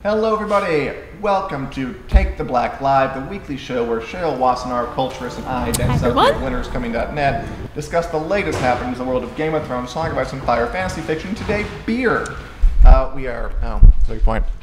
Hello everybody, welcome to Take the Black Live, the weekly show where Cheryl, Wassenaar, Culturist, and I, Dan Selcke of winnerscoming.net, discuss the latest happenings in the world of Game of Thrones, Song of Ice and Fire, fantasy fiction, today, beer. Hi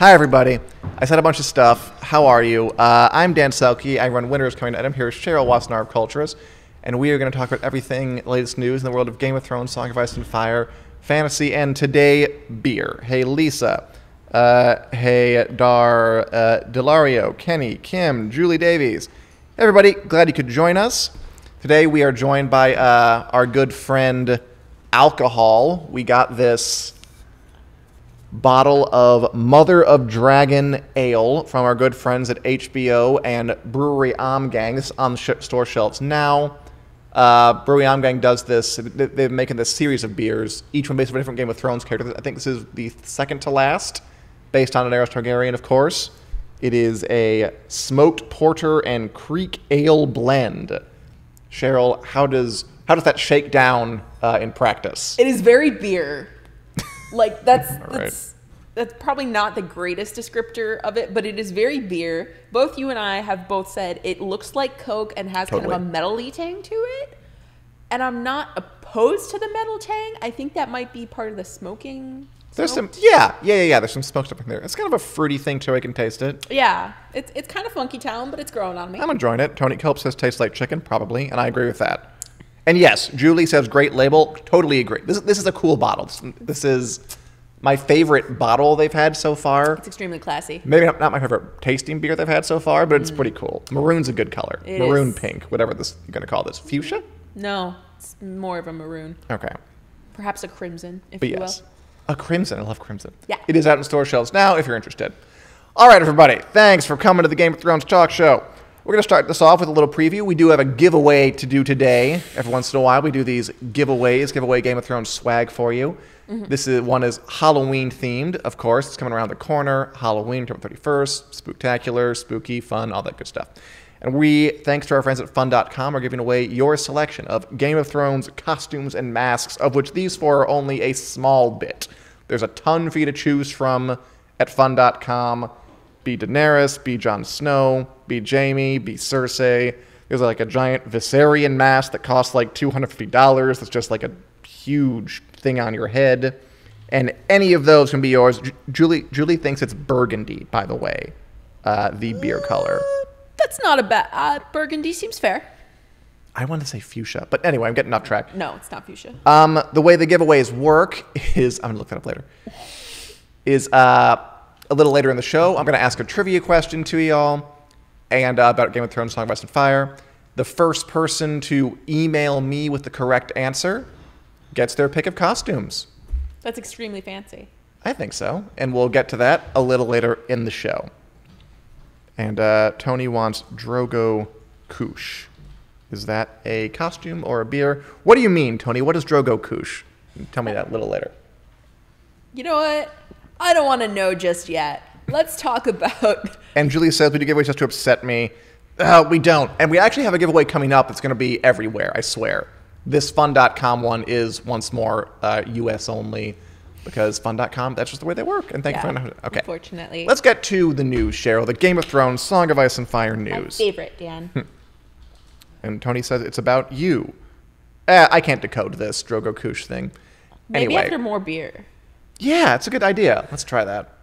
everybody, I said a bunch of stuff, how are you? I'm Dan Selcke, I run winnerscoming.net, I'm here with Cheryl, Wassenaar of Culturist, and we are going to talk about everything, latest news in the world of Game of Thrones, Song of Ice and Fire, fantasy, and today, beer. Hey Lisa. Hey, Dar, Delario, Kenny, Kim, Julie Davies. Everybody, glad you could join us. Today we are joined by our good friend Alcohol. We got this bottle of Mother of Dragon Ale from our good friends at HBO and Brewery Omgang. This is on the store shelves now. Brewery Omgang does this. They've been making this series of beers, each one based on a different Game of Thrones character. I think this is the second to last. Based on Daenerys Targaryen, of course. It is a smoked porter and Creek ale blend. Cheryl, how does that shake down in practice? It is very beer. Like that's probably not the greatest descriptor of it, but it is very beer. Both you and I have both said it looks like Coke and has kind of a metal-y tang to it. And I'm not opposed to the metal tang. I think that might be part of the smoking. There's some, there's some smoked stuff in there. It's kind of a fruity thing too. I can taste it. Yeah, it's kind of funky town, but it's growing on me. I'm enjoying it. Tony Cope says tastes like chicken, probably, and I agree with that. And yes, Julie says great label. Totally agree. This is a cool bottle. This is my favorite bottle they've had so far. It's extremely classy. Maybe not my favorite tasting beer they've had so far, but it's pretty cool. Maroon's a good color. Maroon pink, whatever you're going to call this. Fuchsia? No, it's more of a maroon. Okay. Perhaps a crimson, if you will. A crimson. I love crimson. Yeah. It is out in store shelves now if you're interested. All right, everybody. Thanks for coming to the Game of Thrones talk show. We're going to start this off with a little preview. We do have a giveaway to do today. Every once in a while, we do these giveaways, give away Game of Thrones swag for you. Mm-hmm. One is Halloween themed, of course. It's coming around the corner. Halloween, October 31st. Spooktacular, spooky, fun, all that good stuff. And we, thanks to our friends at fun.com, are giving away your selection of Game of Thrones costumes and masks, of which these four are only a small bit. There's a ton for you to choose from at fun.com. Be Daenerys, be Jon Snow, be Jaime, be Cersei. There's like a giant Viserion mask that costs like $250. That's just like a huge thing on your head. And any of those can be yours. Julie thinks it's burgundy, by the way, the beer color. That's not a bad... burgundy seems fair. I want to say fuchsia, but anyway, I'm getting off track. No, it's not fuchsia. The way the giveaways work is... I'm going to look that up later. Is a little later in the show, I'm going to ask a trivia question to y'all and about Game of Thrones, Song of Ice and Fire. The first person to email me with the correct answer gets their pick of costumes. That's extremely fancy. I think so. And we'll get to that a little later in the show. And Tony wants Drogo Koosh. Is that a costume or a beer? What do you mean, Tony? What is Drogo Koosh? Tell me that a little later. You know what? I don't want to know just yet. Let's talk about... And Julie says we do giveaways just to upset me. We don't. And we actually have a giveaway coming up that's going to be everywhere, I swear. This fun.com one is, once more, U.S. only. Because fun.com, that's just the way they work. And thank you for... Okay. Unfortunately. Let's get to the news, Cheryl. The Game of Thrones, Song of Ice and Fire news. My favorite, Dan. And Tony says it's about you. I can't decode this Drogo Koosh thing. Maybe after more beer. Yeah, it's a good idea. Let's try that.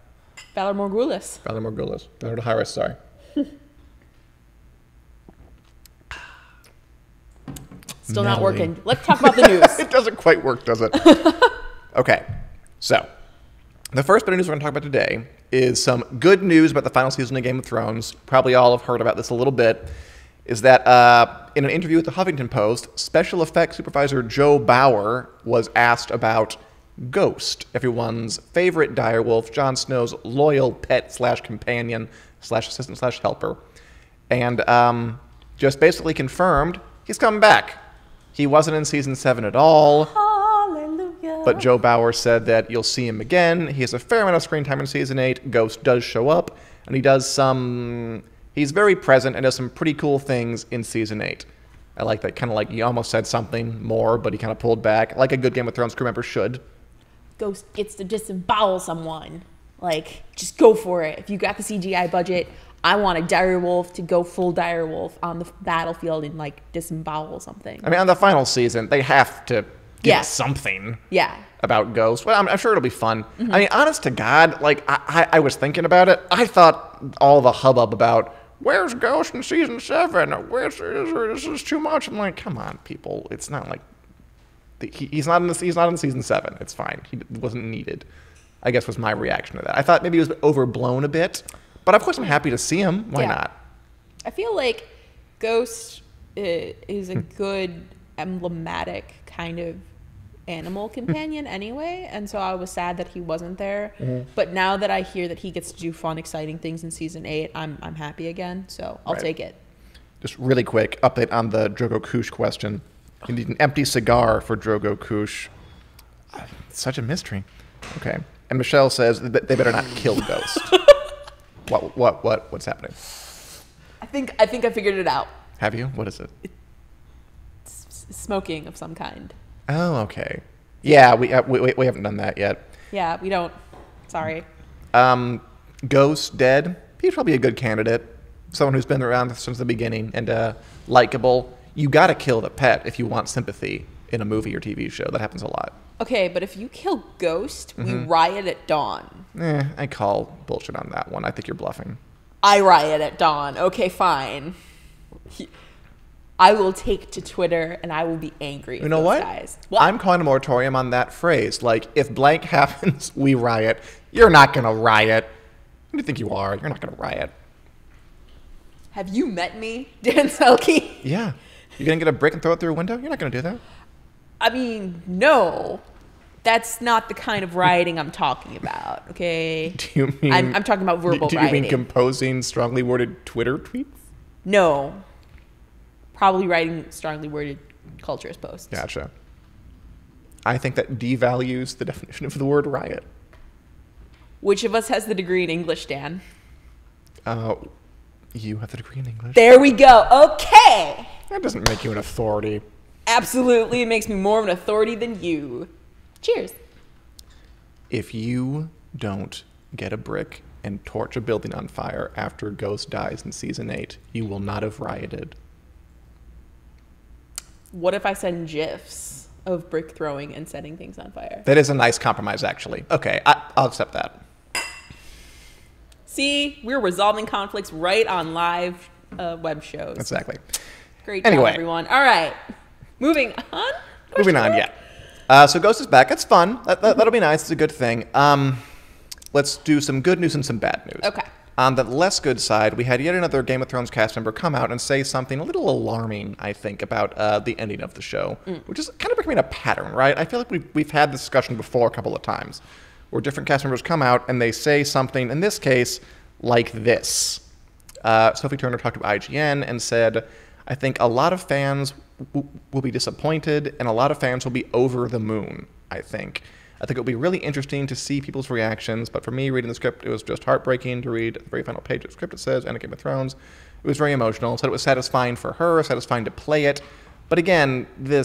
Valar Morghulis. Valar Morghulis. Valar Dohaeris, sorry. Still not working. Let's talk about the news. It doesn't quite work, does it? Okay. So, the first bit of news we're going to talk about today is some good news about the final season of Game of Thrones. Probably all have heard about this a little bit. Is that in an interview with the Huffington Post, special effects supervisor Joe Bauer was asked about Ghost, everyone's favorite direwolf, Jon Snow's loyal pet / companion / assistant / helper. And just basically confirmed he's coming back. He wasn't in season 7 at all. Hallelujah. But Joe Bauer said that you'll see him again. He has a fair amount of screen time in season 8. Ghost does show up, and he does some... He's very present and does some pretty cool things in season 8. I like that. Kind of like he almost said something more, but he kind of pulled back, like a good Game of Thrones crew member should. Ghost gets to disembowel someone. Like, just go for it. If you got the CGI budget, I want a direwolf to go full direwolf on the battlefield and, like, disembowel something. I mean, on the final season, they have to give us something about Ghost. Well, I'm sure it'll be fun. I mean, honest to God, like, I was thinking about it. I thought all the hubbub about, where's Ghost in season 7? This is too much. I'm like, come on, people. It's not like he's not in season 7. It's fine. He wasn't needed, I guess, was my reaction to that. I thought maybe it was overblown a bit, but of course I'm happy to see him. Why not? I feel like Ghost is a good emblematic kind of animal companion anyway, and so I was sad that he wasn't there. But now that I hear that he gets to do fun, exciting things in season 8, I'm happy again, so I'll take it. Just really quick update on the Drogo Koosh question. You need an empty cigar for Drogo Koosh. It's such a mystery. Okay. And Michelle says that they better not kill Ghost. What's happening? I think I figured it out. Have you? What is it? It's smoking of some kind. Oh, okay. Yeah, we haven't done that yet. Yeah, we don't. Sorry. Ghost dead. He's probably a good candidate. Someone who's been around since the beginning and likable. You got to kill the pet if you want sympathy in a movie or TV show. That happens a lot. Okay, but if you kill Ghost, we riot at dawn. I call bullshit on that one. I think you're bluffing. I riot at dawn. Okay, fine. I will take to Twitter and I will be angry. You know what? I'm calling a moratorium on that phrase. Like, if blank happens, we riot. You're not going to riot. Who do you think you are? You're not going to riot. Have you met me, Dan Selcke? Yeah. You're going to get a brick and throw it through a window? You're not going to do that. I mean, no. That's not the kind of rioting I'm talking about, okay? Do you mean... I'm talking about verbal rioting. Do you mean composing strongly worded Twitter tweets? No. Probably writing strongly worded culturist posts. Gotcha. I think that devalues the definition of the word riot. Which of us has the degree in English, Dan? You have the degree in English. There we go. Okay. That doesn't make you an authority. Absolutely. It makes me more of an authority than you. Cheers. If you don't get a brick and torch a building on fire after Ghost dies in season 8, you will not have rioted. What if I send GIFs of brick throwing and setting things on fire? That is a nice compromise, actually. Okay, I'll accept that. See, we're resolving conflicts right on live web shows. Exactly. Great job, everyone. All right. Moving on? Moving on, yeah. So Ghost is back. That's fun. That'll be nice. It's a good thing. Let's do some good news and some bad news. Okay. On the less good side, we had yet another Game of Thrones cast member come out and say something a little alarming, I think, about the ending of the show, which is kind of becoming a pattern, right? I feel like we've had this discussion before a couple of times, where different cast members come out and they say something, in this case, like this. Sophie Turner talked to IGN and said, I think a lot of fans will be disappointed and a lot of fans will be over the moon, I think. I think it'll be really interesting to see people's reactions, but for me, reading the script, it was just heartbreaking to read the very final page of the script. It says, and Game of Thrones. It was very emotional. Said it was satisfying for her, satisfying to play it. But again, the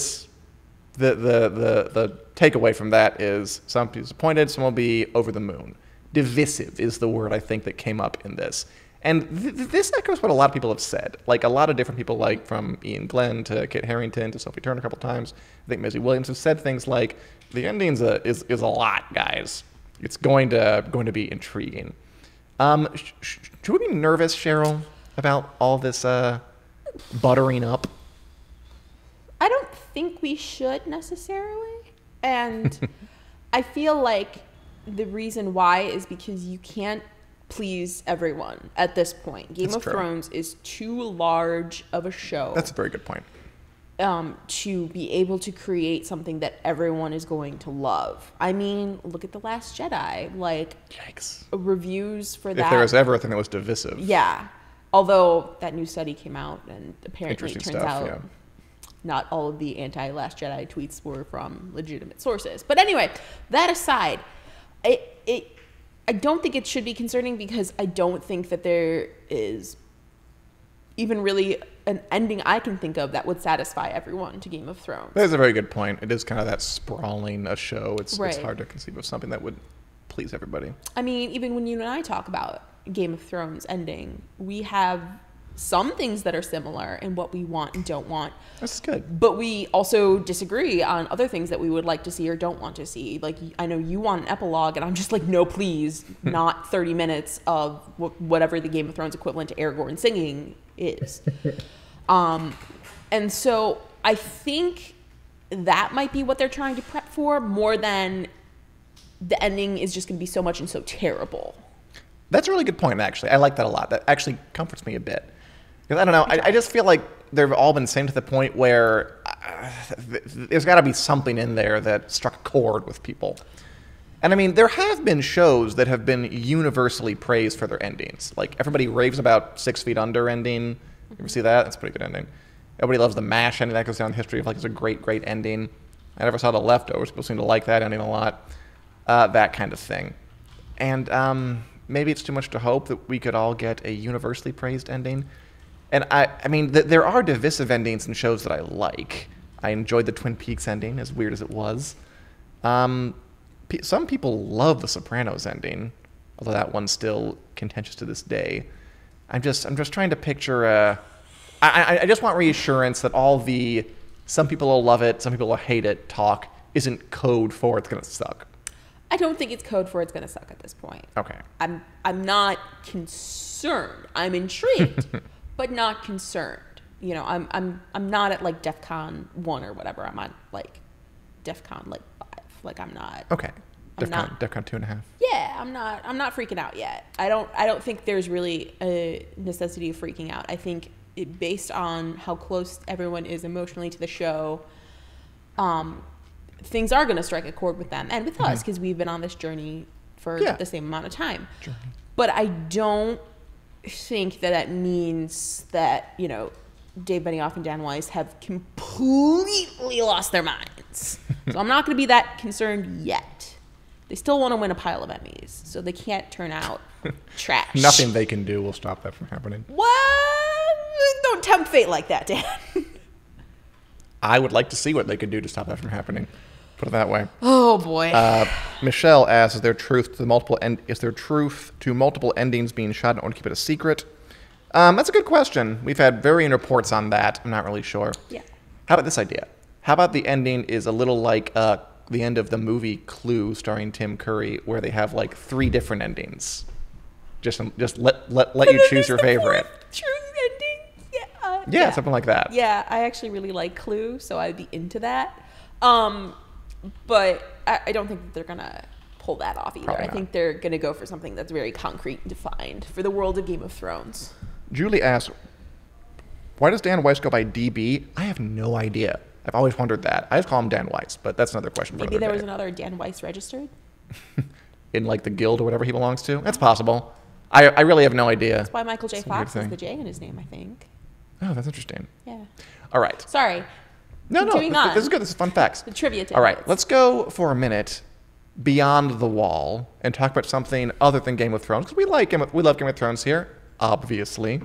takeaway from that is some will be disappointed, some will be over the moon. Divisive is the word, I think, that came up in this. And this echoes what a lot of people have said. Like, a lot of different people, like from Ian Glenn to Kit Harington to Sophie Turner a couple times. I think Maisie Williams have said things like, the ending is a lot, guys. It's going to be intriguing. Should we be nervous, Cheryl, about all this buttering up? I don't think we should necessarily. And I feel like the reason why is because you can't please everyone at this point. Game of Thrones is too large of a show. That's a very good point. To be able to create something that everyone is going to love. I mean, look at The Last Jedi. Like, yikes. Reviews for that. If there was ever a thing that was divisive. Yeah. Although that new study came out and apparently it turns out not all of the anti-Last Jedi tweets were from legitimate sources. But anyway, that aside, I don't think it should be concerning because I don't think that there is even really an ending I can think of that would satisfy everyone to Game of Thrones. That is a very good point. It is kind of that sprawling a show. It's hard to conceive of something that would please everybody. I mean, even when you and I talk about Game of Thrones ending, we have some things that are similar in what we want and don't want. That's good. But we also disagree on other things that we would like to see or don't want to see. Like, I know you want an epilogue, and I'm just like, no, please, not 30 minutes of whatever the Game of Thrones equivalent to Aragorn singing is. And so I think that might be what they're trying to prep for, more than the ending is just going to be so much and so terrible. That's a really good point, actually. I like that a lot. That actually comforts me a bit. Because I don't know, I just feel like they've all been saying to the point where there's got to be something in there that struck a chord with people. And I mean, there have been shows that have been universally praised for their endings. Like, everybody raves about 6 Feet Under ending. You ever see that? That's a pretty good ending. Everybody loves the MASH ending. That goes down in history of like it's a great, great ending. I never saw The Leftovers. People seem to like that ending a lot. That kind of thing. And maybe it's too much to hope that we could all get a universally praised ending. And I mean, there are divisive endings in shows that I like. I enjoyed the Twin Peaks ending, as weird as it was. Some people love the Sopranos ending, although that one's still contentious to this day. I'm just trying to picture. I just want reassurance that all the some people will love it, some people will hate it talk isn't code for it's gonna suck. I don't think it's code for it's gonna suck at this point. Okay. I'm not concerned. I'm intrigued. But not concerned. You know, I'm not at like DEFCON 1 or whatever. I'm at like DEFCON like 5. Like, I'm not. Okay. DEFCON 2.5. Yeah, I'm not freaking out yet. I don't think there's really a necessity of freaking out. I think based on how close everyone is emotionally to the show, things are going to strike a chord with them and with us, because we've been on this journey for the same amount of time. But I don't think that means that, you know, Dave Benioff and Dan Weiss have completely lost their minds. So I'm not going to be that concerned yet. They still want to win a pile of Emmys, so they can't turn out trash. Nothing they can do will stop that from happening. What? Don't tempt fate like that, Dan. I would like to see what they could do to stop that from happening. Put it that way. Oh boy. Michelle asks, "Is there truth to multiple endings being shot in order to keep it a secret?" That's a good question. We've had varying reports on that. I'm not really sure. Yeah. How about this idea? How about the ending is a little like the end of the movie Clue, starring Tim Curry, where they have like 3 different endings. Just let you choose your favorite. Truth ending. Yeah, something like that. Yeah, I actually really like Clue, so I'd be into that. But I don't think that they're going to pull that off either. I think they're going to go for something that's very concrete and defined for the world of Game of Thrones. Julie asks, "Why does Dan Weiss go by DB?" I have no idea. I've always wondered that. I just call him Dan Weiss, but that's another question. Maybe there was another Dan Weiss registered? In like the guild or whatever he belongs to? That's possible. I really have no idea. That's why Michael J. Fox has the J in his name, I think. Oh, that's interesting. Yeah. All right. Sorry. No, this is good. This is fun facts. The trivia tidbits. All right, let's go for a minute beyond the wall and talk about something other than Game of Thrones, because we love Game of Thrones here, obviously,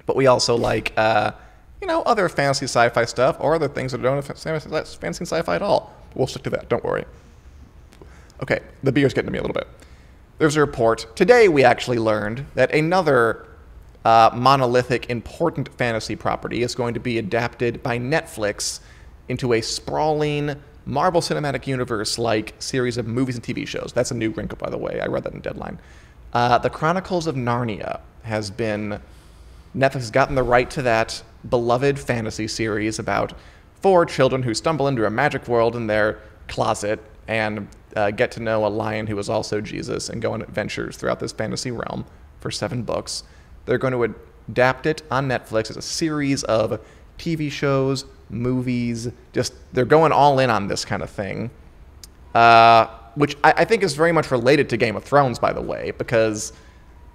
but we also like other fantasy sci-fi stuff or other things that don't have fantasy sci-fi at all. We'll stick to that. Don't worry. Okay, the beer's getting to me a little bit. There's a report today. We actually learned that another monolithic, important fantasy property is going to be adapted by Netflix into a sprawling Marvel Cinematic Universe-like series of movies and TV shows. That's a new wrinkle, by the way. I read that in Deadline. The Chronicles of Narnia has been... Netflix has gotten the right to that beloved fantasy series about 4 children who stumble into a magic world in their closet and get to know a lion who is also Jesus and go on adventures throughout this fantasy realm for 7 books. They're going to adapt it on Netflix as a series of TV shows, movies. They're going all in on this kind of thing, which I think is very much related to Game of Thrones, by the way, because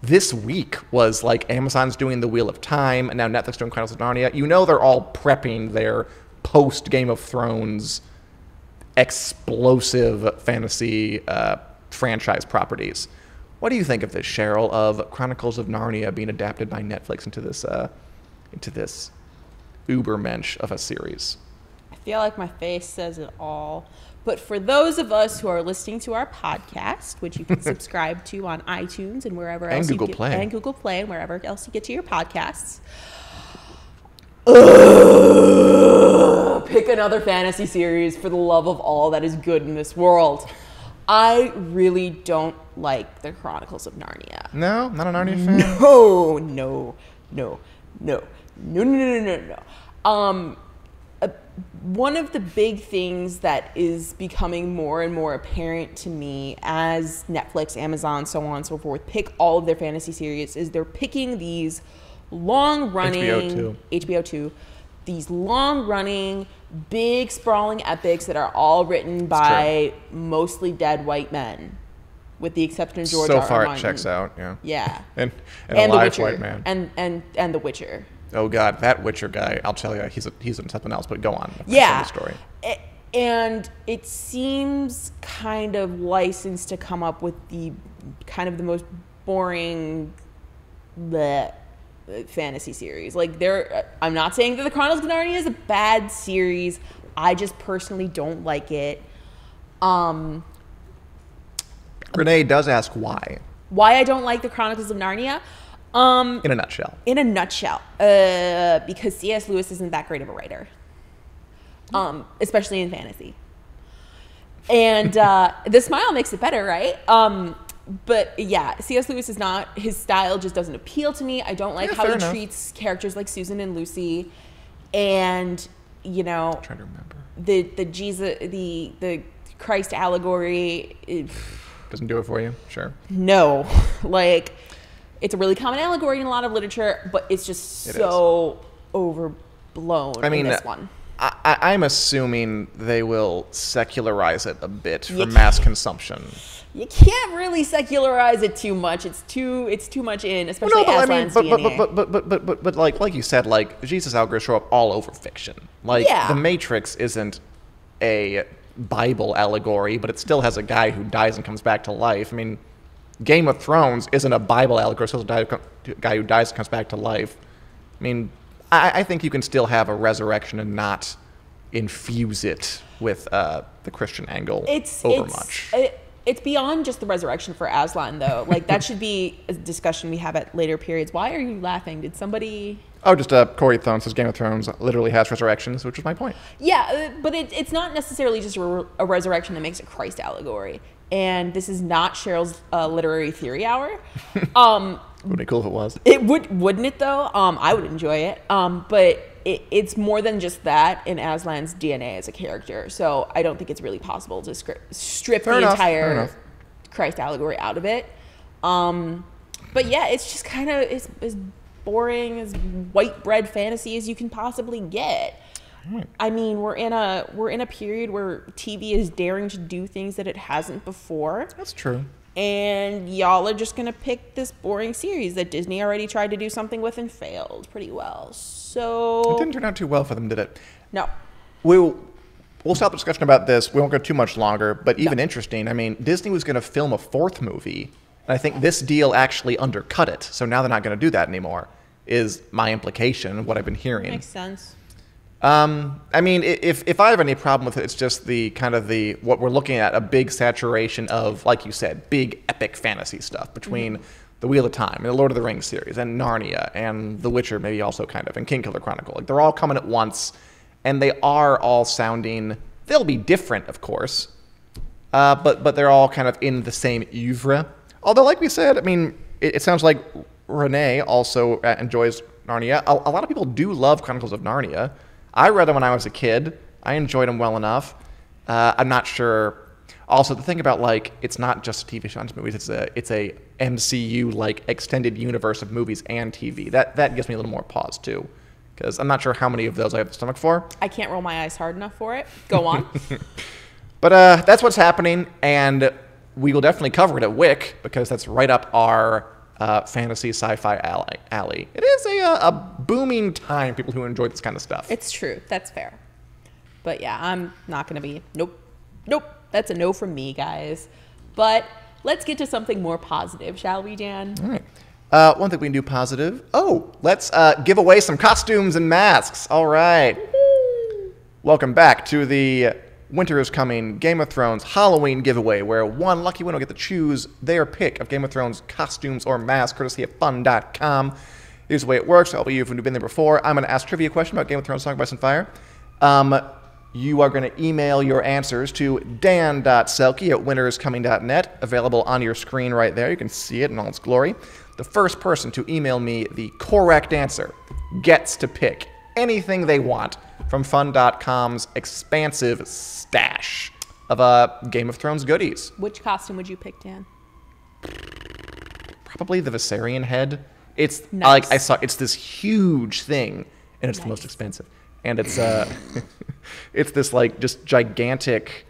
this week was like Amazon's doing The Wheel of Time, and now Netflix doing Chronicles of Narnia. You know they're all prepping their post-Game of Thrones explosive fantasy franchise properties. What do you think of this, Cheryl, of Chronicles of Narnia being adapted by Netflix into this ubermensch of a series? I feel like my face says it all. But for those of us who are listening to our podcast, which you can subscribe to on iTunes and wherever else Google Play. And Google Play and wherever else you get to your podcasts. Pick another fantasy series for the love of all that is good in this world. I really don't like the Chronicles of Narnia. No? Not a Narnia fan? No. One of the big things that is becoming more and more apparent to me as Netflix, Amazon, so on and so forth, pick all of their fantasy series is they're picking these long-running... HBO 2. These long-running, big, sprawling epics that are all written by mostly dead white men, with the exception of George R. R. So far Martin. It checks out, yeah. Yeah. and a live The Witcher. white man. And The Witcher. Oh God, that Witcher guy! I'll tell you, he's in something else. But go on. Yeah, the story. And it seems kind of licensed to come up with the kind of the most boring fantasy series. Like I'm not saying that the Chronicles of Narnia is a bad series. I just personally don't like it. Renee does ask why. Why I don't like the Chronicles of Narnia. In a nutshell. Because C.S. Lewis isn't that great of a writer, especially in fantasy. And the smile makes it better, right? But yeah, C.S. Lewis is not, his style just doesn't appeal to me. I don't like how he treats characters like Susan and Lucy, and I'm trying to remember the Jesus, the Christ allegory. Doesn't do it for you, sure. No, like. It's a really common allegory in a lot of literature, but it's just so overblown in this one. I'm assuming they will secularize it a bit for mass consumption. You can't really secularize it too much. It's too much in, especially Aslan's DNA. But like you said, like Jesus algorithms show up all over fiction. Like The Matrix isn't a Bible allegory, but it still has a guy who dies and comes back to life. I mean, Game of Thrones isn't a Bible allegory, it's still a guy who dies and comes back to life. I mean, I think you can still have a resurrection and not infuse it with the Christian angle much. It's beyond just the resurrection for Aslan, though. Like, that should be a discussion we have at later periods. Why are you laughing? Did somebody... Oh, just Corey Thone says Game of Thrones literally has resurrections, which was my point. Yeah, but it's not necessarily just a resurrection that makes a Christ allegory. And this is not Cheryl's literary theory hour. Would be cool if it was. It wouldn't it though? I would enjoy it. But it's more than just that in Aslan's DNA as a character. So I don't think it's really possible to strip the entire Christ allegory out of it. But yeah, it's just kind of as boring as white bread fantasy as you can possibly get. I mean, we're in a period where TV is daring to do things that it hasn't before. That's true. And y'all are just gonna pick this boring series that Disney already tried to do something with and failed pretty well. So it didn't turn out too well for them, did it? No. We'll stop the discussion about this. We won't go too much longer. But even interesting, I mean, Disney was going to film a fourth movie, and I think this deal actually undercut it. So now they're not going to do that anymore. Is my implication of what I've been hearing. Makes sense. I mean, if I have any problem with it, it's just the kind of what we're looking at, a big saturation of, like you said, big epic fantasy stuff between the Wheel of Time and the Lord of the Rings series and Narnia and The Witcher, maybe also kind of, and Kingkiller Chronicle. Like, they're all coming at once, and they are all sounding, they'll be different, of course, but they're all kind of in the same oeuvre. Although, like we said, I mean, it sounds like Renee also enjoys Narnia. A lot of people do love Chronicles of Narnia. I read them when I was a kid. I enjoyed them well enough. I'm not sure. Also, the thing about, like, it's not just TV shows and movies. It's a MCU like extended universe of movies and TV. That gives me a little more pause too, because I'm not sure how many of those I have the stomach for. I can't roll my eyes hard enough for it. Go on. But that's what's happening, and we will definitely cover it at WIC because that's right up our fantasy sci-fi alley. It is a booming time, people who enjoy this kind of stuff. It's true. That's fair. But yeah, I'm not going to be, nope. That's a no from me, guys. But let's get to something more positive, shall we, Dan? All right. One thing we can do positive. Oh, let's give away some costumes and masks. All right. Woo-hoo. Welcome back to the Winter is Coming Game of Thrones Halloween giveaway, where one lucky winner will get to choose their pick of Game of Thrones costumes or masks, courtesy of fun.com. Here's the way it works. All of you who've been there before, I'm going to ask trivia question about Game of Thrones Song of Ice and Fire. You are going to email your answers to dan.selke@winteriscoming.net, available on your screen right there. You can see it in all its glory. The first person to email me the correct answer gets to pick anything they want from fun.com's expansive stash of Game of Thrones goodies. Which costume would you pick, Dan? Probably the Viserion head. It's nice. It's this huge thing, and it's the most expensive. And it's it's this like just gigantic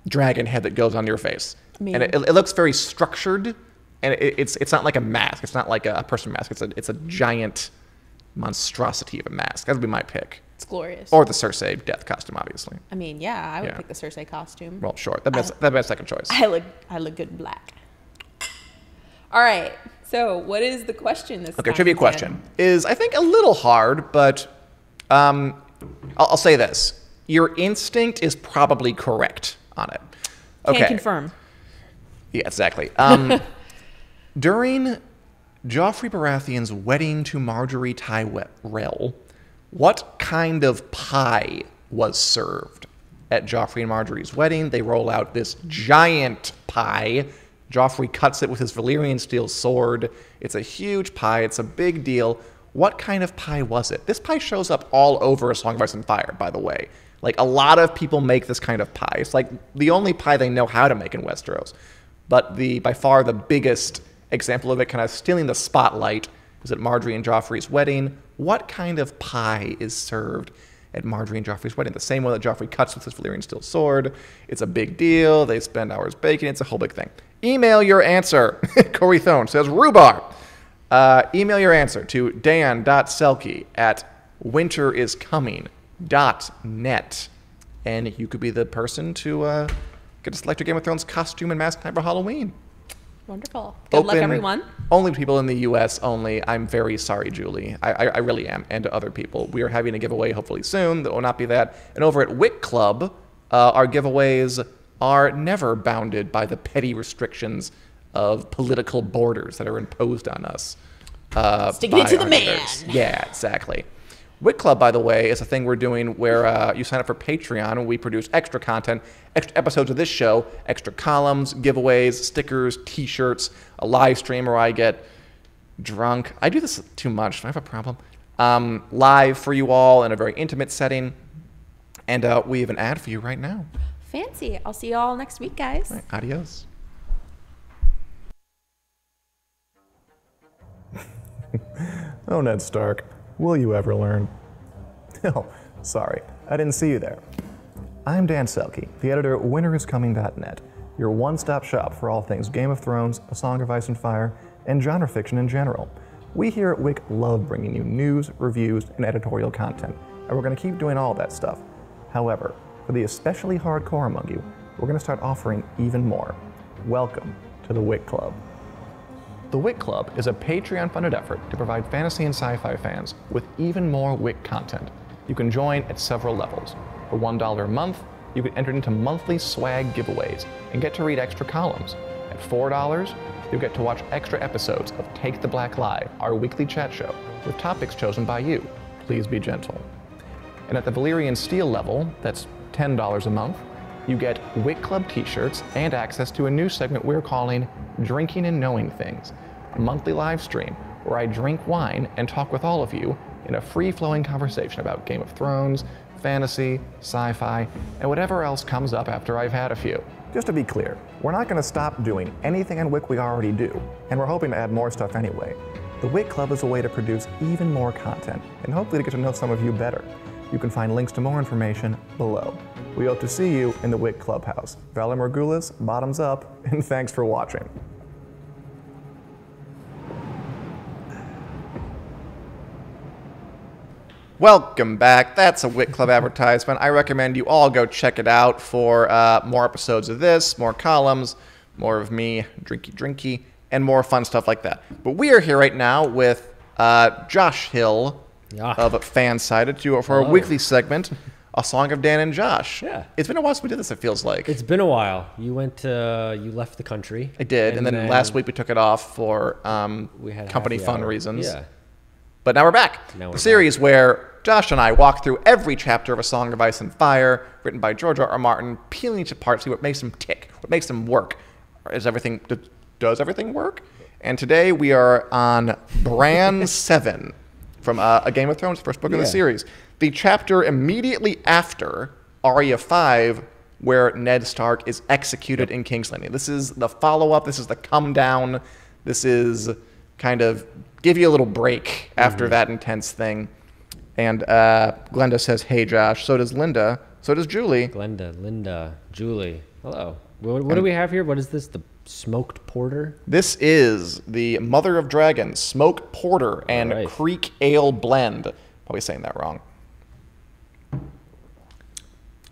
dragon head that goes on your face, and it looks very structured. And it's not like a mask. It's not like a person mask. It's a giant monstrosity of a mask. That would be my pick. It's glorious. Or the Cersei death costume, obviously. I mean, yeah, I would pick the Cersei costume. Well, sure. That'd be my second choice. I look good in black. All right. So, what is the question this time? Okay, trivia question is, I think, a little hard, but I'll say this. Your instinct is probably correct on it. Okay. Can confirm. Yeah, exactly. During Joffrey Baratheon's wedding to Marjorie Tyrell, what kind of pie was served at Joffrey and Marjorie's wedding? They roll out this giant pie. Joffrey cuts it with his Valyrian steel sword. It's a huge pie. It's a big deal. What kind of pie was it? This pie shows up all over A Song of Ice and Fire, by the way. Like, a lot of people make this kind of pie. It's like the only pie they know how to make in Westeros. But by far the biggest example of it kind of stealing the spotlight is at Marjorie and Joffrey's wedding. What kind of pie is served at Marjorie and Joffrey's wedding? The same one that Joffrey cuts with his Valyrian steel sword. It's a big deal. They spend hours baking. It's a whole big thing. Email your answer. Corey Thone says rhubarb. Email your answer to dan.selke@winteriscoming.net. And you could be the person to get to select your Game of Thrones costume and mask time for Halloween. Wonderful. Good luck, everyone. Only people in the U.S. only. I'm very sorry, Julie. I really am. And to other people. We are having a giveaway hopefully soon. That will not be that. And over at Wick Club, our giveaways are never bounded by the petty restrictions of political borders that are imposed on us. Sticking it to the man. Yeah, exactly. Wick Club, by the way, is a thing we're doing where you sign up for Patreon and we produce extra content, extra episodes of this show, extra columns, giveaways, stickers, t-shirts, a live stream where I get drunk. I do this too much. Do I have a problem? Live for you all in a very intimate setting. And we have an ad for you right now. Fancy. I'll see you all next week, guys. Right, adios. Oh, Ned Stark, will you ever learn? Oh, sorry, I didn't see you there. I'm Dan Selcke, the editor at winteriscoming.net, your one-stop shop for all things Game of Thrones, A Song of Ice and Fire, and genre fiction in general. We here at Wick love bringing you news, reviews, and editorial content, and we're going to keep doing all that stuff. However, for the especially hardcore among you, we're going to start offering even more. Welcome to the Wick Club. The Wick Club is a Patreon-funded effort to provide fantasy and sci-fi fans with even more Wick content. You can join at several levels. For $1 a month, you can enter into monthly swag giveaways and get to read extra columns. At $4, you'll get to watch extra episodes of Take the Black Live, our weekly chat show, with topics chosen by you. Please be gentle. And at the Valyrian Steel level, that's $10 a month, you get Wick Club t-shirts and access to a new segment we're calling Drinking and Knowing Things, a monthly live stream where I drink wine and talk with all of you in a free-flowing conversation about Game of Thrones, fantasy, sci-fi, and whatever else comes up after I've had a few. Just to be clear, we're not going to stop doing anything in Wick we already do, and we're hoping to add more stuff anyway. The Wick Club is a way to produce even more content, and hopefully to get to know some of you better. You can find links to more information below. We hope to see you in the Wick Clubhouse. Valor Morgulis, bottoms up, and thanks for watching. Welcome back. That's a Wick Club advertisement. I recommend you all go check it out for more episodes of this, more columns, more of me, drinky, and more fun stuff like that. But we are here right now with Josh Hill of Fansided for a weekly segment, A Song of Dan and Josh. Yeah. It's been a while since we did this, it feels like. It's been a while. You left the country. I did, and then last week we took it off for we had company fun reasons. Yeah. But now we're back. The series where Josh and I walk through every chapter of A Song of Ice and Fire, written by George R. R. Martin, peeling each apart, see what makes them tick, what makes them work. Does everything work? And today we are on Bran 7 from A Game of Thrones, first book of the series. The chapter immediately after Arya 5, where Ned Stark is executed in King's Landing. This is the follow-up. This is the come down. This is kind of give you a little break after that intense thing. And Glenda says, hey, Josh. So does Linda. So does Julie. Glenda, Linda, Julie. Hello. What do we have here? What is this? The smoked porter? This is the Mother of Dragons smoked porter and Creek Ale blend. Probably saying that wrong.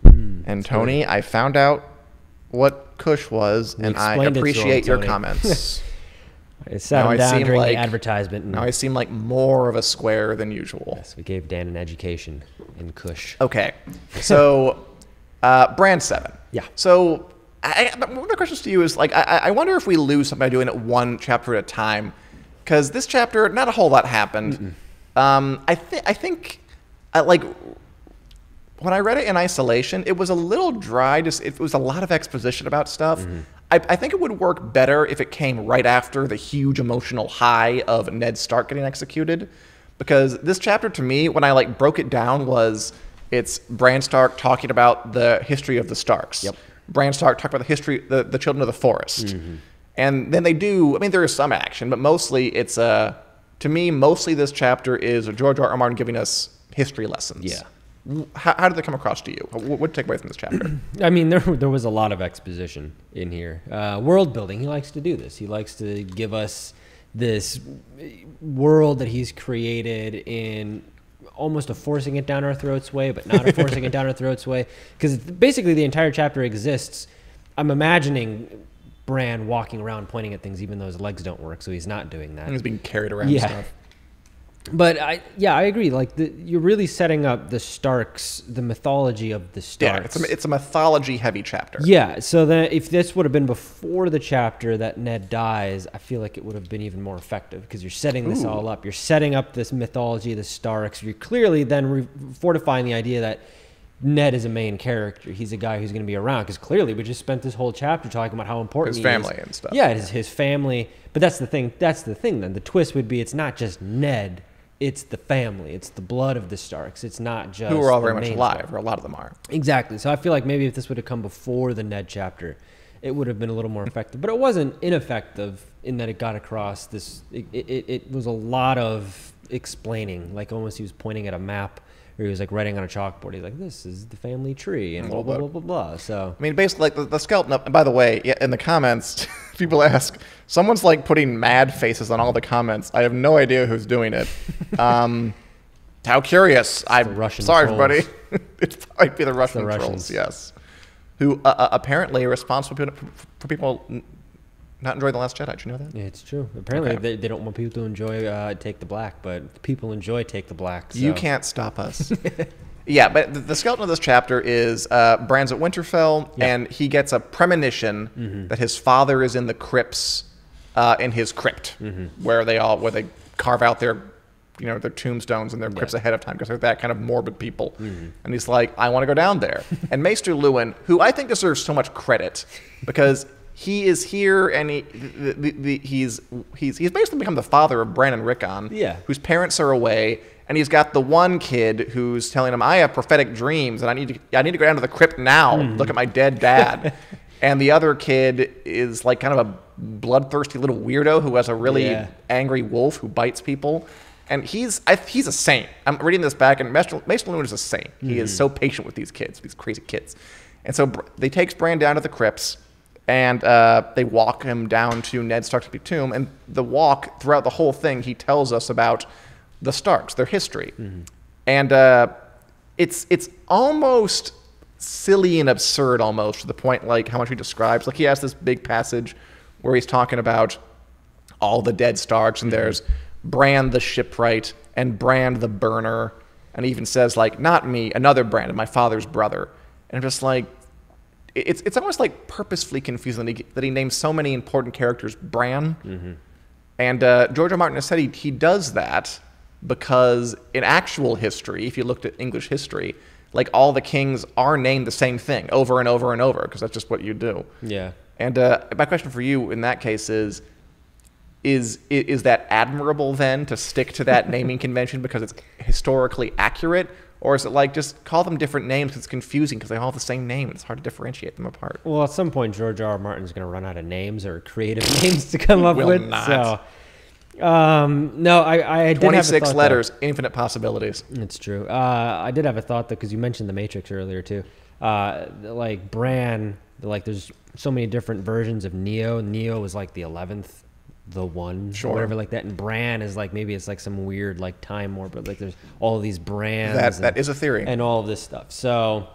And Tony, I found out what Kush was, and I appreciate your comments. It sat him down during the advertisement. Now I seem like more of a square than usual. Yes, we gave Dan an education in Kush. Okay, so Bran 7. Yeah. So one of the questions to you is, like, I wonder if we lose something by doing it one chapter at a time, because this chapter, not a whole lot happened. I think, like, when I read it in isolation, it was a little dry. It was a lot of exposition about stuff. I think it would work better if it came right after the huge emotional high of Ned Stark getting executed, because this chapter, to me, when I broke it down, it's Bran Stark talking about the history of the Starks. Yep. Bran Stark talked about the history, the Children of the Forest, and then they do. I mean, there is some action, but mostly it's to me, mostly this chapter is George R. R. Martin giving us history lessons. Yeah. How did they come across to you? What take away from this chapter? I mean, there was a lot of exposition in here. World building. He likes to do this. He likes to give us this world that he's created in almost a forcing it down our throats way, but not a forcing it down our throats way. Because basically the entire chapter exists. I'm imagining Bran walking around pointing at things even though his legs don't work, so he's not doing that. He's being carried around and stuff. But I agree. Like you're really setting up the Starks, the mythology of the Starks. Yeah, it's a mythology-heavy chapter. Yeah. So that if this would have been before the chapter that Ned dies, I feel like it would have been even more effective because you're setting this all up. You're setting up this mythology of the Starks. You're clearly then fortifying the idea that Ned is a main character. He's a guy who's going to be around because clearly we just spent this whole chapter talking about how important his family and stuff. Yeah, it is his family. But that's the thing. That's the thing. Then the twist would be it's not just Ned. It's the family. It's the blood of the Starks. It's not just who are all very much alive, or a lot of them are. Exactly. So I feel like maybe if this would have come before the Ned chapter, it would have been a little more effective. But it wasn't ineffective in that it got across this. It was a lot of explaining, like almost he was pointing at a map, or he was like writing on a chalkboard. He's like, "This is the family tree," and blah blah blah blah blah. So I mean, basically, like the skeleton. And by the way, in the comments, people ask. Someone's like putting mad faces on all the comments. I have no idea who's doing it. How curious! I'm sorry, everybody. It might be the Russian trolls, yes, who apparently are responsible for people not enjoying The Last Jedi. Did you know that? Yeah, it's true. Apparently, they don't want people to enjoy Take the Black, but people enjoy Take the Black. So. You can't stop us. Yeah, but the skeleton of this chapter is Bran's at Winterfell, and he gets a premonition that his father is in the crypts, in his crypt, where they carve out their tombstones and their crypts ahead of time because they're that kind of morbid people. And he's like, I want to go down there. And Maester Luwin, who I think deserves so much credit because he is here and he's basically become the father of Bran and Rickon, whose parents are away. And he's got the one kid who's telling him, I have prophetic dreams, and I need to go down to the crypt now. Look at my dead dad. And the other kid is like kind of a bloodthirsty little weirdo who has a really angry wolf who bites people. And he's a saint. I'm reading this back, and Maester Luwin is a saint. He is so patient with these kids, these crazy kids. And so they take Bran down to the crypts, and they walk him down to Ned Stark's tomb. And the walk, throughout the whole thing, he tells us about the Starks, their history. And it's almost silly and absurd almost to the point like how much he describes. Like he has this big passage where he's talking about all the dead Starks, and there's Bran the shipwright and Bran the burner. And he even says, like, not me, another Bran, my father's brother. And I'm just like, it's almost like purposefully confusing that he names so many important characters Bran. Mm-hmm. And George R. Martin has said he does that because in actual history, if you looked at English history, like all the kings are named the same thing over and over and over because that's just what you do. Yeah. And my question for you in that case is that admirable then to stick to that naming convention because it's historically accurate? Or is it like just call them different names because it's confusing because they all have the same name and it's hard to differentiate them apart? Well, at some point, George R. R. Martin's going to run out of names or creative names to come up with. Not. So, no, I did 26 have a thought, letters, infinite possibilities. It's true. I did have a thought, though, because you mentioned The Matrix earlier, too. Like, Bran, like, there's so many different versions of Neo. Neo is like the 11th. The one, sure, or whatever like that, and Bran is like maybe it's like some weird like time warp, but like there's all of these brands. That is a theory, and all of this stuff. So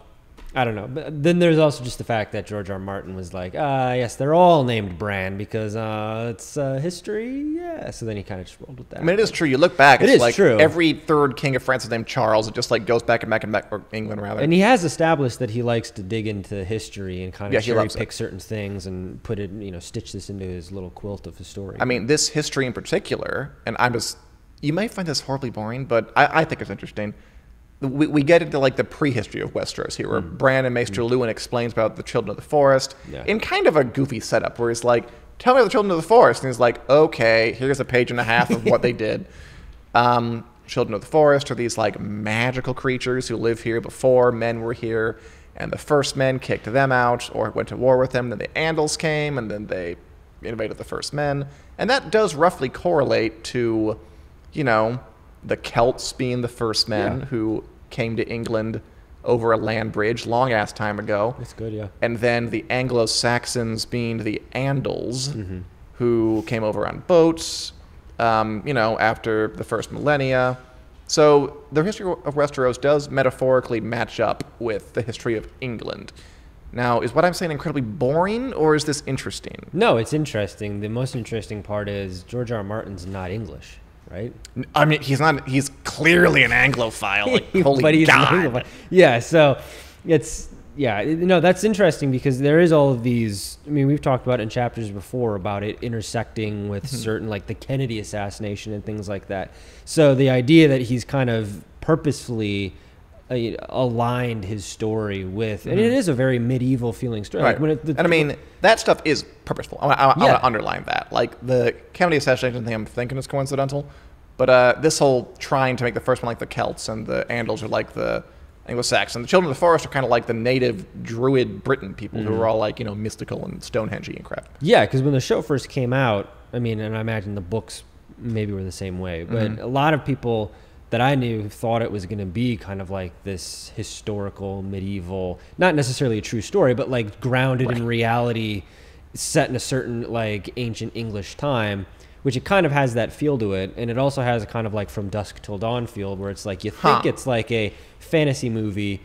I don't know. But then there's also just the fact that George R. R. Martin was like, yes, they're all named Bran because it's history. Yeah. So then he kind of just rolled with that. I mean, it is true. You look back, it's like true. Every third king of France is named Charles. It just like goes back and back and back, or England rather. And he has established that he likes to dig into history and kind of cherry pick it. certain things and put it, stitch this into his little quilt of his story. I mean, this history in particular, and you might find this horribly boring, but I think it's interesting. We get into like the prehistory of Westeros here, where Bran and Maester Luwin explains about the Children of the Forest in kind of a goofy setup, where he's like, "Tell me about the Children of the Forest," and he's like, "Okay, here's a page and a half of what they did." Children of the Forest are these like magical creatures who lived here before men were here, and the first men kicked them out or went to war with them. Then the Andals came, and then they invaded the first men, and that does roughly correlate to, the Celts being the first men who came to England over a land bridge long-ass time ago. That's good, yeah. And then the Anglo-Saxons being the Andals, who came over on boats, after the first millennia. So the history of Westeros does metaphorically match up with the history of England. Now, is what I'm saying incredibly boring, or is this interesting? No, it's interesting. The most interesting part is George R. R. Martin's not English. Right? I mean, he's not. He's clearly an Anglophile. Like, holy God! Yeah. So it's that's interesting because there is all of these. I mean, we've talked about it in chapters before about it intersecting with certain like the Kennedy assassination and things like that. So the idea that he's kind of purposefully aligned his story with, and it is a very medieval feeling story. Right. Like I mean, that stuff is purposeful. I want to underline that. Like the Kennedy assassination thing, I'm thinking is coincidental, but this whole trying to make the first one like the Celts and the Andals are like the Anglo-Saxon. The Children of the Forest are kind of like the native Druid Britain people who are all like mystical and Stonehenge-y and crap. Yeah, because when the show first came out, I mean, and I imagine the books maybe were the same way, but a lot of people that I knew thought it was going to be kind of like this historical, medieval, not necessarily a true story, but like grounded in reality, set in a certain like ancient English time, which it kind of has that feel to it. And it also has a kind of like From Dusk Till Dawn feel where it's like you think it's like a fantasy movie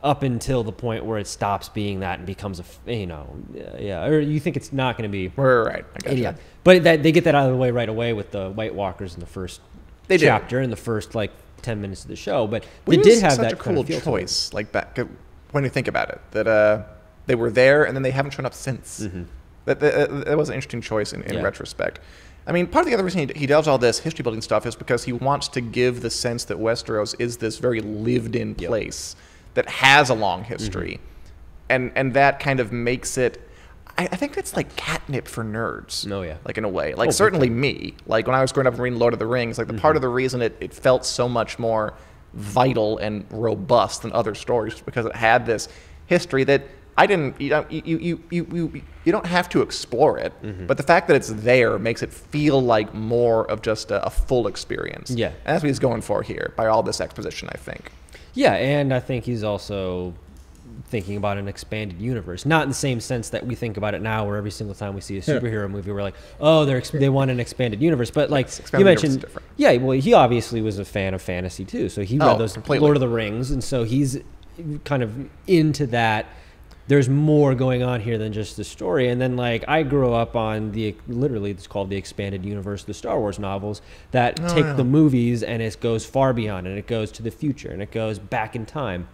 up until the point where it stops being that and becomes or you think it's not going to be. Right. I got you. But they get that out of the way right away with the White Walkers in the first chapter in the first like 10 minutes of the show, but they did have that cool choice. Like back when you think about it, that they were there and then they haven't shown up since. That was an interesting choice in retrospect. I mean, part of the other reason he does all this history building stuff is because he wants to give the sense that Westeros is this very lived in place that has a long history, and that kind of makes it. I think that's like catnip for nerds. Oh, yeah. Like in a way. Like certainly me. Like when I was growing up and reading Lord of the Rings, like the part of the reason it felt so much more vital and robust than other stories because it had this history that I didn't, you don't have to explore it, but the fact that it's there makes it feel like more of just a full experience. Yeah. And that's what he's going for here by all this exposition, I think. Yeah, and I think he's also thinking about an expanded universe, not in the same sense that we think about it now, where every single time we see a superhero movie, we're like, oh, they want an expanded universe. But like you mentioned, well, he obviously was a fan of fantasy too, so he read those completely. Lord of the Rings, and so he's kind of into that there's more going on here than just the story. And then, like, I grew up on literally it's called the expanded universe, the Star Wars novels that take the movies and it goes far beyond, and it goes to the future, and it goes back in time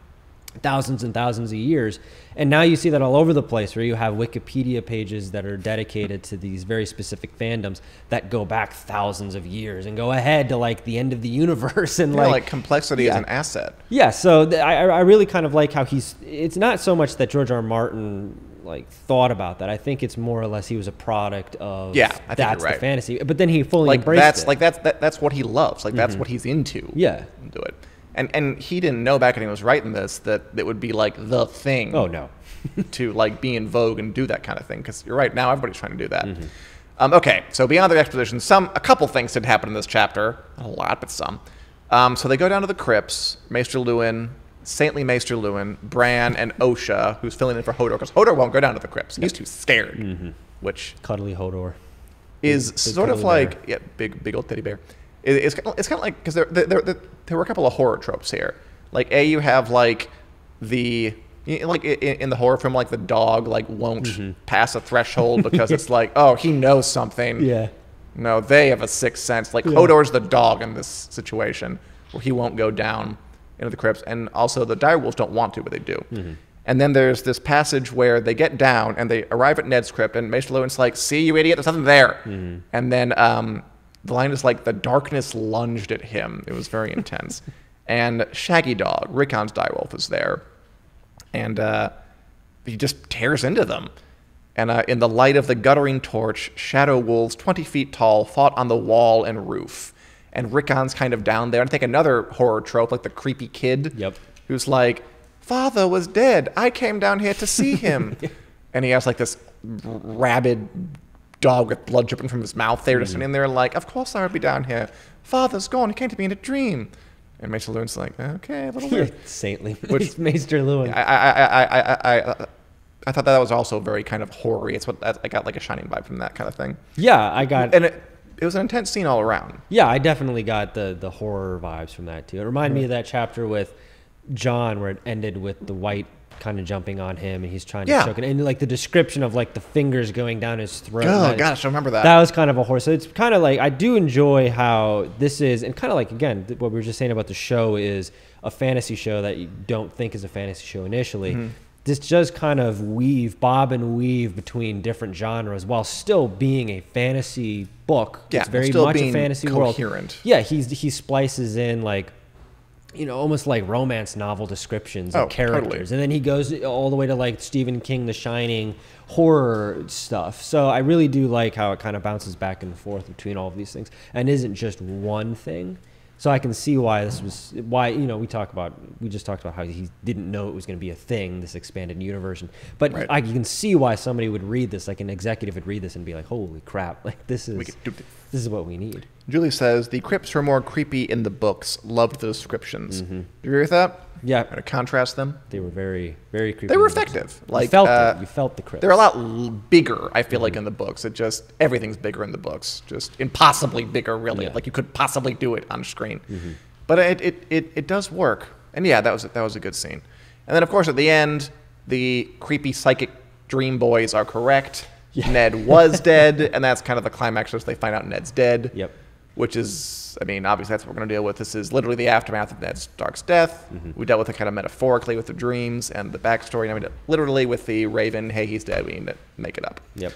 thousands and thousands of years. And now you see that all over the place, where you have Wikipedia pages that are dedicated to these very specific fandoms that go back thousands of years and go ahead to like the end of the universe. And like complexity is an asset. Yeah, so I really kind of like how it's not so much that George R. R. Martin like thought about that. I think it's more or less he was a product of I think that's you're right. the fantasy. But then he fully embraced it. That's what he loves. Like that's what he's into. Yeah. Do it. And he didn't know back when he was writing this that it would be like the thing. Oh no. To like be in vogue and do that kind of thing, because you're right, now everybody's trying to do that. Okay, so beyond their exposition, a couple things did happen in this chapter. Not a lot, but some. So they go down to the crypts. Maester Luwin, saintly Maester Luwin, Bran, and Osha, who's filling in for Hodor, because Hodor won't go down to the crypts. He's too scared. Which cuddly Hodor is sort of like big old teddy bear. It's kind of like, because there were a couple of horror tropes here. Like you have like like in the horror film, like the dog like won't pass a threshold because it's like, oh, he knows something. Yeah. No, they have a sixth sense. Like Hodor's the dog in this situation, where he won't go down into the crypts, and also the direwolves don't want to, but they do. And then there's this passage where they get down and they arrive at Ned's crypt, and Maester Luwin's like, "See, you idiot, there's nothing there." And then the line is like, "The darkness lunged at him." It was very intense. And Shaggy Dog, Rickon's direwolf, is there. And he just tears into them. And in the light of the guttering torch, shadow wolves 20 feet tall fought on the wall and roof. And Rickon's kind of down there. And I think another horror trope, like the creepy kid, who's like, "Father was dead. I came down here to see him." And he has like this rabid dog with blood dripping from his mouth there, just sitting there like, "Of course I would be down here. Father's gone. He came to me in a dream." And Maester Luwin's like, "Okay, a little weird." Saintly. Which Maester Luwin. I thought that was also very kind of horror-y. It's what I got like a Shining vibe from that kind of thing. Yeah, I got. And it was an intense scene all around. Yeah, I definitely got the horror vibes from that too. It reminded me of that chapter with John where it ended with the white kind of jumping on him and he's trying to choke it, and like the description of like the fingers going down his throat. Oh gosh, I remember that. That was kind of a horror. So it's kind of like, I do enjoy how this is, and kind of like, again, what we were just saying about the show is a fantasy show that you don't think is a fantasy show initially. This does kind of bob and weave between different genres while still being a fantasy book. Yeah, it's very still much being a fantasy coherent. world. Yeah, he splices in like, you know, almost like romance novel descriptions of characters. Totally. And then he goes all the way to like Stephen King, The Shining, horror stuff. So I really do like how it kind of bounces back and forth between all of these things and isn't just one thing. So I can see why you know, we just talked about how he didn't know it was going to be a thing, this expanded universe. But I can see why somebody would read this, like an executive would read this and be like, "Holy crap, like this is what we need." Julie says, "The crypts were more creepy in the books. Loved the descriptions." Do you agree with that? Yeah. To contrast them? They were very, very creepy. They were effective. Like, you felt the crypts. They're a lot bigger, I feel like, in the books. Everything's bigger in the books. Just impossibly bigger, really. Yeah. Like, you could possibly do it on screen. But it does work. And yeah, that was a good scene. And then, of course, at the end, the creepy psychic dream boys are correct. Yeah. Ned was dead, and that's kind of the climax, as they find out Ned's dead. Yep. Which is, I mean, obviously that's what we're going to deal with. This is literally the aftermath of Ned Stark's death. We dealt with it kind of metaphorically with the dreams and the backstory. And I mean, literally with the Raven, hey, he's dead, we need to make it up. Yep.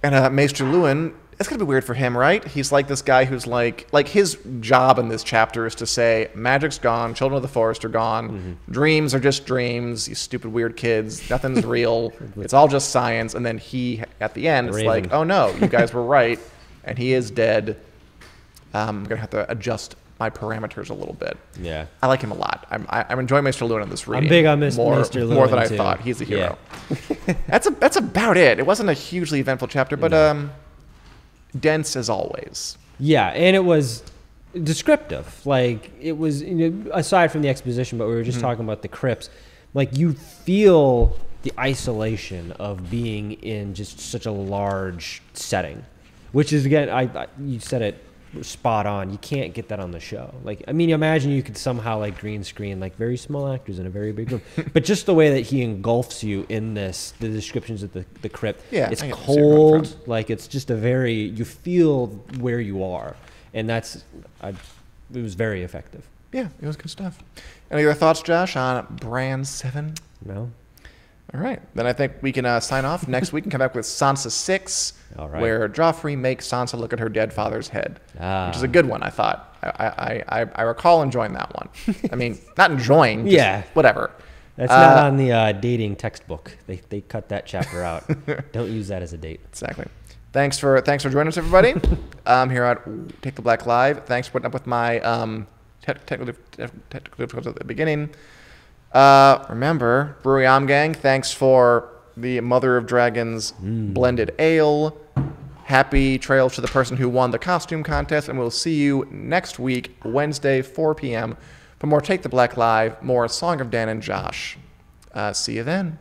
And Maester Luwin, it's going to be weird for him, right? He's like this guy who's like his job in this chapter is to say, magic's gone, children of the forest are gone, dreams are just dreams, you stupid weird kids, nothing's real, it's all just science. And then he, at the end, it's like, oh no, you guys were right, and he is dead. I'm going to have to adjust my parameters a little bit. Yeah. I like him a lot. I'm enjoying Maester Luwin in this reading. I'm big on Maester Luwin more than I too. thought. He's a hero. Yeah. That's about it. It wasn't a hugely eventful chapter, but dense as always. Yeah, and it was descriptive. Like, it was, you know, aside from the exposition, but we were just talking about the crypts. Like, you feel the isolation of being in just such a large setting. Which is, again, you said it spot on. You can't get that on the show. Like, I mean, imagine you could somehow like green screen like very small actors in a very big room, but just the way that he engulfs you in this, the descriptions of the crypt. Yeah, it's I get where you're coming cold. Like, it's just a very, you feel where you are, and it was very effective. Yeah, it was good stuff. Any other thoughts, Josh, on Brand 7? No. All right. Then I think we can sign off next week and come back with Sansa 6, All right. where Joffrey makes Sansa look at her dead father's head, which is a good one, I thought. I recall enjoying that one. I mean, not enjoying, just Yeah. whatever. That's not on the dating textbook. They cut that chapter out. Don't use that as a date. Exactly. Thanks for joining us, everybody. Here at Take the Black Live. Thanks for putting up with my technical difficulties at the beginning. Remember, Brewery Gang, thanks for the Mother of Dragons blended ale. Happy trails to the person who won the costume contest, and we'll see you next week, Wednesday, 4 p.m. for more Take the Black Live, more Song of Dan and Josh. See you then.